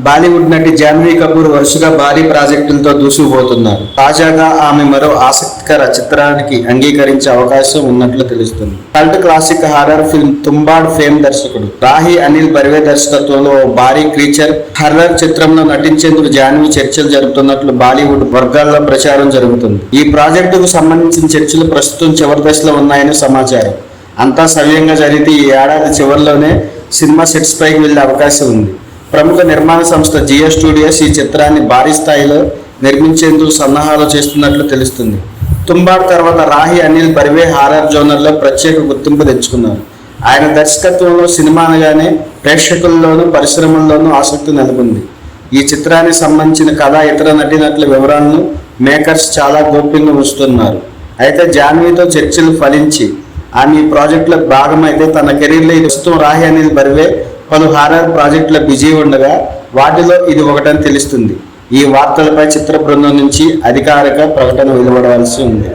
బాలీవుడ్ నటి జాన్వీ కపూర్ వరుసగా భారీ ప్రాజెక్టులతో దూసుకుపోతున్నారు. తాజాగా ఆమె మరో ఆసక్తికర చిత్రానికి అంగీకరించే అవకాశం ఉన్నట్లు తెలుస్తుంది. Cult classic horror film Tumbbad fame దర్శకుడు రాహి అనిల్ బర్వే దర్శకత్వంలో ఓ భారీ క్రీచర్ హర్రర్ చిత్రంలో నటించేందుకు జాన్వీ చర్చలు జరుపుతున్నట్లు బాలీవుడ్ వర్గాల్లో ప్రచారం జరుగుతుంది. ఈ ప్రాజెక్టుకు సంబంధించిన చర్చలు ప్రస్తుతం చివరి దశలో ఉన్నాయని సమాచారం. అంతా సవ్యంగా జరిగితే ఈ ఏడాది చివరిలోనే సినిమా సెట్స్ పైకి వెళ్లే అవకాశం ఉంది. ప్రముఖ నిర్మాణ సంస్థ జియో స్టూడియోస్ ఈ చిత్రాన్ని భారీ స్థాయిలో నిర్మించేందుకు సన్నాహాలు చేస్తున్నట్లు తెలుస్తుంది. తుంబాడ్ తర్వాత రాహి అనిల్ బర్వే హారర్ జోనర్లో ప్రత్యేక గుర్తింపు తెచ్చుకున్నారు. ఆయన దర్శకత్వంలో సినిమా అనగానే ప్రేక్షకుల్లోనూ పరిశ్రమల్లోనూ ఆసక్తి నెలకొంది. ఈ చిత్రానికి సంబంధించిన కథ, ఇతర నటీనటుల వివరాలను మేకర్స్ చాలా గోప్యంగా ఉంచుతున్నారు. అయితే జాన్వీతో చర్చలు ఫలించి ఆమె ఈ ప్రాజెక్టులో భాగమైతే తన కెరీర్లో ఇది ప్రస్తుతం రాహి అనిల్ బర్వే పలు హారర్ ప్రాజెక్టులో బిజీ ఉండగా వాటిలో ఇది ఒకటని తెలుస్తుంది. ఈ వార్తలపై చిత్ర బృందం నుంచి అధికారిక ప్రకటన వెలువడవలసి ఉంది.